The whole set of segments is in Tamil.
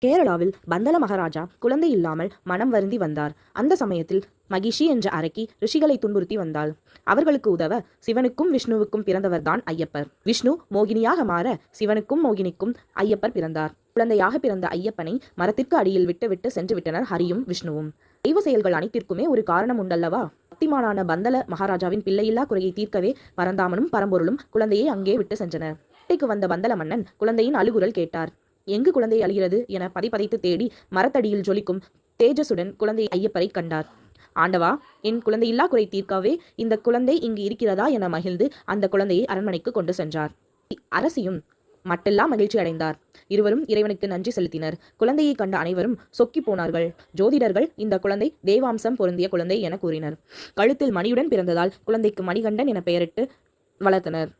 கேரளாவில் பந்தல மகாராஜா குழந்தை இல்லாமல் மனம் வருந்தி வந்தார். அந்த சமயத்தில் மகிஷி என்ற அரக்கி ரிஷிகளை துன்புறுத்தி வந்தாள். அவர்களுக்கு உதவ சிவனுக்கும் விஷ்ணுவுக்கும் பிறந்தவர்தான் ஐயப்பர். விஷ்ணு மோகினியாக மாற சிவனுக்கும் மோகினிக்கும் ஐயப்பர் பிறந்தார். குழந்தையாக பிறந்த ஐயப்பனை மரத்திற்கு அடியில் விட்டு சென்று விட்டனர் ஹரியும் விஷ்ணுவும். தெய்வ செயல்கள் அனைத்திற்குமே ஒரு காரணம் உண்டல்லவா? பக்திமானான பந்தல மகாராஜாவின் பிள்ளையில்லா குறையை தீர்க்கவே பரந்தாமனும் பரம்பொருளும் குழந்தையை அங்கே விட்டு சென்றனர். வீட்டுக்கு வந்த பந்தல மன்னன் குழந்தையின் அழுகுரல் கேட்டார். எங்கு குழந்தை அழுகிறது என பதிப்பதைத்து தேடி மரத்தடியில் ஜொலிக்கும் தேஜசுடன் குழந்தை ஐயப்பரை கண்டார். ஆண்டவா, என் குழந்தையில்லா குறை தீர்க்கவே இந்த குழந்தை இங்கு இருக்கிறதா என மகிழ்ந்து அந்த குழந்தையை அரண்மனைக்கு கொண்டு சென்றார். அரசியும் மட்டெல்லாம் மகிழ்ச்சி அடைந்தார். இருவரும் இறைவனுக்கு நன்றி செலுத்தினர். குழந்தையை கண்ட அனைவரும் சொக்கி போனார்கள். ஜோதிடர்கள் இந்த குழந்தை தேவாம்சம் பொருந்திய குழந்தை என கூறினர். கழுத்தில் மணியுடன் பிறந்ததால் குழந்தைக்கு மணிகண்டன் என பெயரிட்டு வளர்த்தனர்.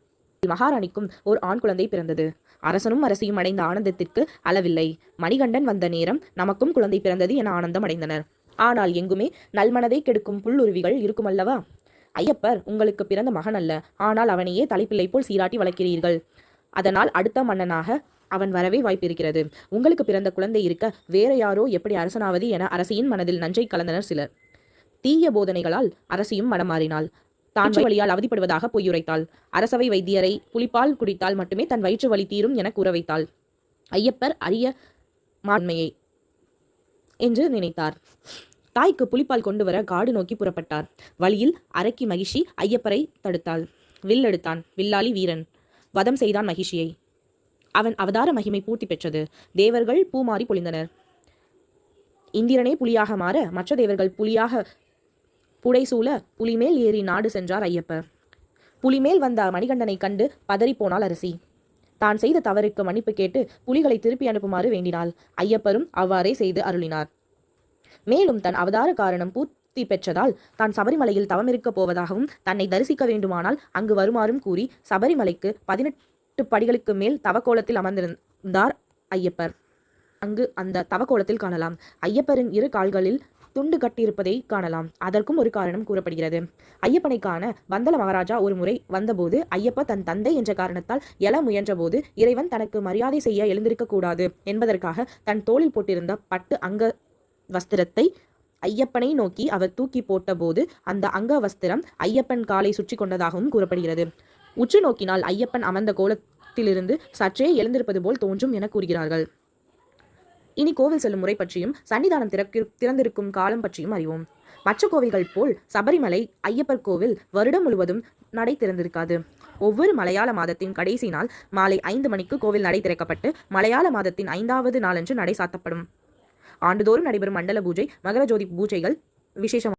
மகாராணிக்கும் ஓர் ஆண் குழந்தை பிறந்தது. அரசனும் அரசியும் அடைந்த ஆனந்தத்திற்கு அளவில்லை. மணிகண்டன் வந்த நேரம் நமக்கும் குழந்தை பிறந்தது என ஆனந்தம் அடைந்தனர். ஆனால் எங்குமே நல்மனதை கெடுக்கும் புல்லுருவிகள் இருக்குமல்லவா? ஐயப்பர் உங்களுக்கு பிறந்த மகன் அல்ல, ஆனால் அவனையே தலைப்பிள்ளை போல் சீராட்டி வளர்க்கிறீர்கள். அதனால் அடுத்த மன்னனாக அவன் வரவே வாய்ப்பிருக்கிறது. உங்களுக்கு பிறந்த குழந்தை இருக்க வேற யாரோ எப்படி அரசனாவது என அரசியின் மனதில் நஞ்சை கலந்தனர் சிலர். தீய போதனைகளால் அரசியும் மனமாறினாள். தான் வழியால் அவதிப்படுவதாக பொய்யுரைத்தாள். அரசவை வைத்தியரை புலிப்பால் குடித்தால் மட்டுமே தன் வயிற்று வலி தீரும் என கூற வைத்தாள். ஐயப்பர் அரிய மாண்மையை என்று நினைத்தார். தாய்க்கு புலிப்பால் கொண்டு வர காடு நோக்கி புறப்பட்டார். வழியில் அரக்கி மகிஷி ஐயப்பரை தடுத்தாள். வில் எடுத்தான். வில்லாளி வீரன் வதம் செய்தான் மகிஷியை. அவன் அவதார மகிமை பூர்த்தி பெற்றது. தேவர்கள் பூமாறி பொழிந்தனர். இந்திரனே புலியாக மாற மற்ற தேவர்கள் புலியாக புடைசூழ புலிமேல் ஏறி நாடு சென்றார் ஐயப்பர். புலிமேல் வந்த மணிகண்டனை கண்டு பதறிப்போனாள் அரசி. தான் செய்த தவறுக்கு மன்னிப்பு கேட்டு புலிகளை திருப்பி அனுப்புமாறு வேண்டினாள். ஐயப்பரும் அவ்வாறே செய்து அருளினார். மேலும் தன் அவதார காரணம் பூர்த்தி பெற்றதால் தான் சபரிமலையில் தவமிருக்கப் போவதாகவும் தன்னை தரிசிக்க வேண்டுமானால் அங்கு வருமாறும் கூறி சபரிமலைக்கு 18 படிகளுக்கு மேல் தவக்கோலத்தில் அமர்ந்திருந்தார் ஐயப்பர். அங்கு அந்த தவக்கோலத்தில் காணலாம். ஐயப்பரின் இரு கால்களில் துண்டு கட்டியிருப்பதை காணலாம். அதற்கும் ஒரு காரணம் கூறப்படுகிறது. ஐயப்பனை காண பந்தல மகாராஜா ஒரு முறை வந்தபோது ஐயப்ப தன் தந்தை என்ற காரணத்தால் எழ முயன்றபோது இறைவன் தனக்கு மரியாதை செய்ய எழுந்திருக்க கூடாது என்பதற்காக தன் தோளில் போட்டிருந்த பட்டு அங்க வஸ்திரத்தை ஐயப்பனை நோக்கி அவர் தூக்கி போட்ட போது அந்த அங்க வஸ்திரம் ஐயப்பன் காலை சுற்றி கொண்டதாகவும் கூறப்படுகிறது. உற்று நோக்கினால் ஐயப்பன் அமர்ந்த கோலத்திலிருந்து சற்றே எழுந்திருப்பது போல் தோன்றும் என கூறுகிறார்கள். இனி கோவில் செல்லும் முறை பற்றியும் சன்னிதானம் திறந்திருக்கும் காலம் பற்றியும் அறிவோம். மற்ற கோவில்கள் போல் சபரிமலை ஐயப்பர் கோவில் வருடம் முழுவதும் நடை திறந்திருக்காது. ஒவ்வொரு மலையாள மாதத்தின் கடைசி நாள் மாலை 5 மணிக்கு கோவில் நடை திறக்கப்பட்டு மலையாள மாதத்தின் 5வது நாளன்று நடை சாத்தப்படும். ஆண்டுதோறும் நடைபெறும் மண்டல பூஜை, மகர ஜோதி பூஜைகள் விசேஷம்.